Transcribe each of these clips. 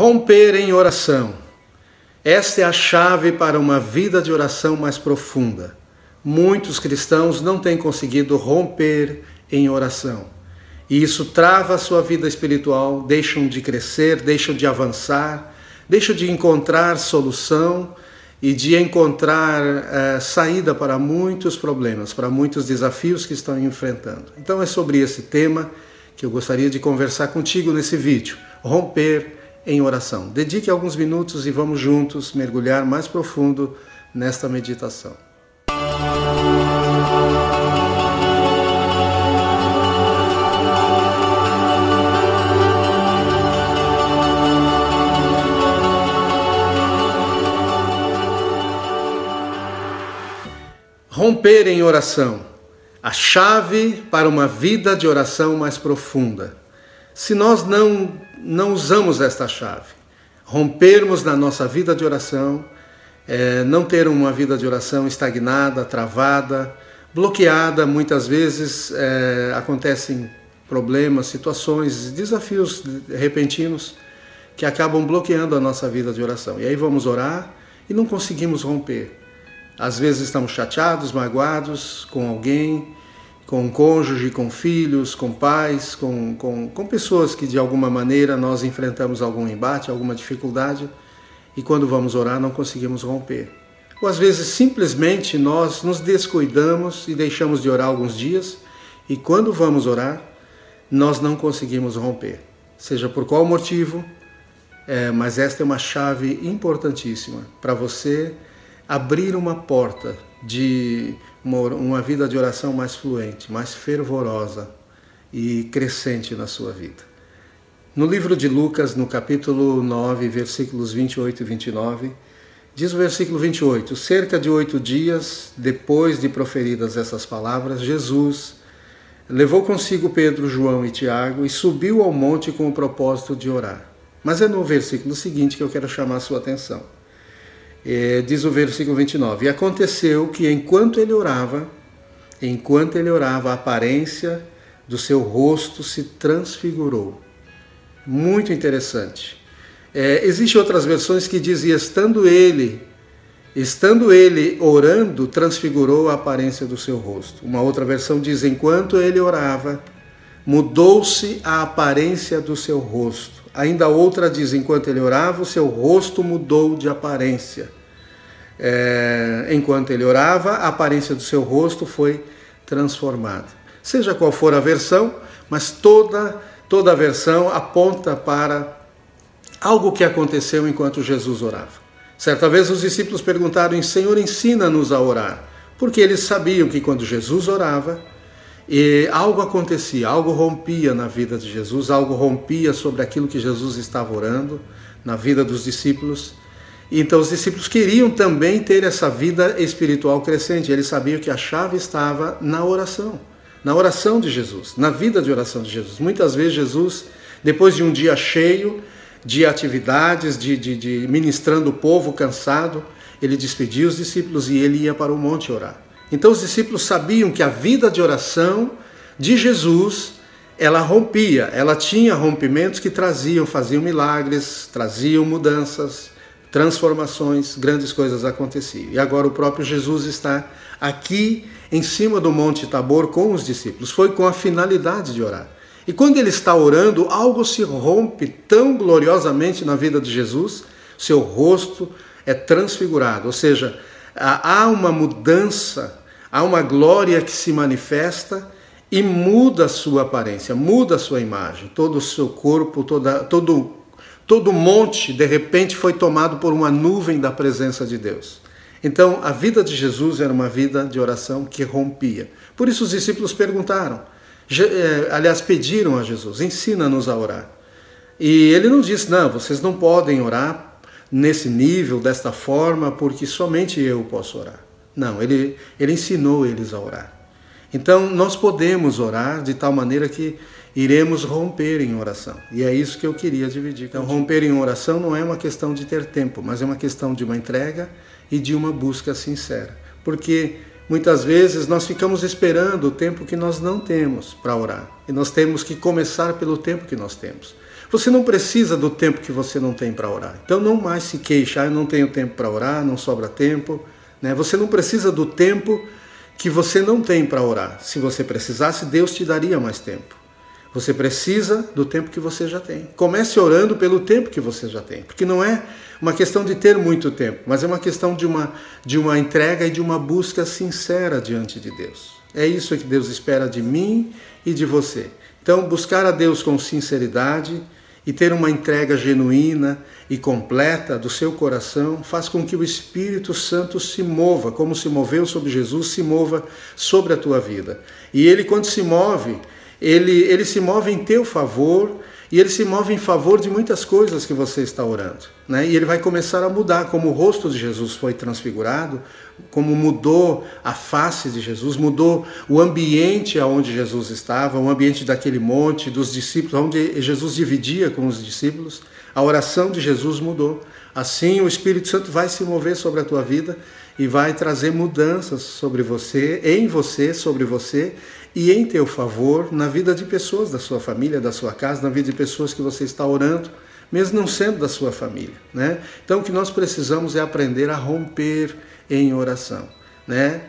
Romper em oração. Esta é a chave para uma vida de oração mais profunda. Muitos cristãos não têm conseguido romper em oração. E isso trava a sua vida espiritual, deixam de crescer, deixam de avançar, deixam de encontrar solução e de encontrar saída para muitos problemas, para muitos desafios que estão enfrentando. Então é sobre esse tema que eu gostaria de conversar contigo nesse vídeo. Romper em oração. Dedique alguns minutos e vamos juntos mergulhar mais profundo nesta meditação. Romper em oração. A chave para uma vida de oração mais profunda. Se nós não usamos esta chave, rompermos na nossa vida de oração, não ter uma vida de oração estagnada, travada, bloqueada, muitas vezes acontecem problemas, situações, desafios repentinos que acabam bloqueando a nossa vida de oração. E aí vamos orar e não conseguimos romper. Às vezes estamos chateados, magoados com alguém, com um cônjuge, com filhos, com pais, com pessoas que de alguma maneira nós enfrentamos algum embate, alguma dificuldade, e quando vamos orar não conseguimos romper. Ou às vezes simplesmente nós nos descuidamos e deixamos de orar alguns dias, e quando vamos orar nós não conseguimos romper. Seja por qual motivo, mas esta é uma chave importantíssima para você abrir uma porta de uma vida de oração mais fluente, mais fervorosa e crescente na sua vida. No livro de Lucas, no capítulo 9, versículos 28 e 29, diz o versículo 28, cerca de 8 dias depois de proferidas essas palavras, Jesus levou consigo Pedro, João e Tiago e subiu ao monte com o propósito de orar. Mas é no versículo seguinte que eu quero chamar a sua atenção. Diz o versículo 29, e aconteceu que enquanto ele orava, a aparência do seu rosto se transfigurou. Muito interessante. Existem outras versões que dizem, estando ele orando, transfigurou a aparência do seu rosto. Uma outra versão diz, enquanto ele orava, mudou-se a aparência do seu rosto. Ainda outra diz, enquanto ele orava, o seu rosto mudou de aparência. Enquanto ele orava, a aparência do seu rosto foi transformada. Seja qual for a versão, mas toda a versão aponta para algo que aconteceu enquanto Jesus orava. Certa vez os discípulos perguntaram, Senhor, ensina-nos a orar, porque eles sabiam que quando Jesus orava, algo acontecia, algo rompia na vida de Jesus, algo rompia sobre aquilo que Jesus estava orando na vida dos discípulos. Então os discípulos queriam também ter essa vida espiritual crescente. Eles sabiam que a chave estava na oração de Jesus, na vida de oração de Jesus. Muitas vezes Jesus, depois de um dia cheio de atividades, de ministrando o povo cansado, ele despedia os discípulos e ele ia para o monte orar. Então os discípulos sabiam que a vida de oração de Jesus, ela rompia, ela tinha rompimentos que faziam milagres, traziam mudanças, transformações, grandes coisas aconteciam. E agora o próprio Jesus está aqui em cima do Monte Tabor com os discípulos. Foi com a finalidade de orar. E quando ele está orando, algo se rompe tão gloriosamente na vida de Jesus, seu rosto é transfigurado, ou seja, há uma mudança, há uma glória que se manifesta e muda a sua aparência, muda a sua imagem, todo o seu corpo, todo o monte, de repente, foi tomado por uma nuvem da presença de Deus. Então, a vida de Jesus era uma vida de oração que rompia. Por isso os discípulos perguntaram, pediram a Jesus, ensina-nos a orar. E ele não disse, não, vocês não podem orar nesse nível, desta forma, porque somente eu posso orar. Não, ele ensinou eles a orar. Então, nós podemos orar de tal maneira que iremos romper em oração. E é isso que eu queria dividir. Então, romper em oração não é uma questão de ter tempo, mas é uma questão de uma entrega e de uma busca sincera. Porque muitas vezes nós ficamos esperando o tempo que nós não temos para orar. E nós temos que começar pelo tempo que nós temos. Você não precisa do tempo que você não tem para orar. Então não mais se queixe, eu não tenho tempo para orar, não sobra tempo. Né? Você não precisa do tempo que você não tem para orar. Se você precisasse, Deus te daria mais tempo. Você precisa do tempo que você já tem. Comece orando pelo tempo que você já tem. Porque não é uma questão de ter muito tempo, mas é uma questão de uma entrega e de uma busca sincera diante de Deus. É isso que Deus espera de mim e de você. Então, buscar a Deus com sinceridade e ter uma entrega genuína e completa do seu coração faz com que o Espírito Santo se mova, como se moveu sobre Jesus, se mova sobre a tua vida. E ele, quando se move, ele se move em teu favor e ele se move em favor de muitas coisas que você está orando. Né? E ele vai começar a mudar, como o rosto de Jesus foi transfigurado, como mudou a face de Jesus, mudou o ambiente onde Jesus estava, o ambiente daquele monte, dos discípulos, onde Jesus dividia com os discípulos. A oração de Jesus mudou. Assim o Espírito Santo vai se mover sobre a tua vida e vai trazer mudanças sobre você, sobre você e em teu favor na vida de pessoas da sua família, da sua casa, na vida de pessoas que você está orando, mesmo não sendo da sua família. Né? Então o que nós precisamos é aprender a romper em oração. Né?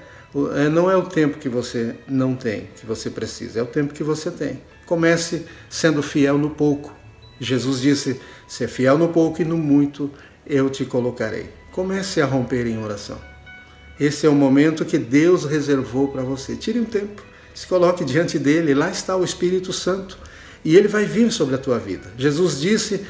Não é o tempo que você não tem, que você precisa, é o tempo que você tem. Comece sendo fiel no pouco. Jesus disse, ser fiel no pouco e no muito eu te colocarei. Comece a romper em oração. Esse é o momento que Deus reservou para você. Tire um tempo, se coloque diante dele, lá está o Espírito Santo e ele vai vir sobre a tua vida. Jesus disse,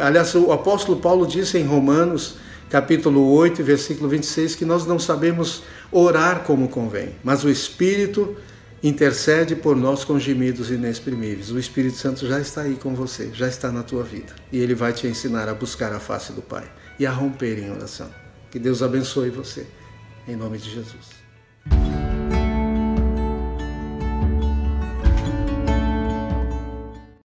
aliás, o apóstolo Paulo disse em Romanos, capítulo 8, versículo 26, que nós não sabemos orar como convém, mas o Espírito intercede por nós com gemidos inexprimíveis. O Espírito Santo já está aí com você, já está na tua vida. E ele vai te ensinar a buscar a face do Pai e a romper em oração. Que Deus abençoe você, em nome de Jesus.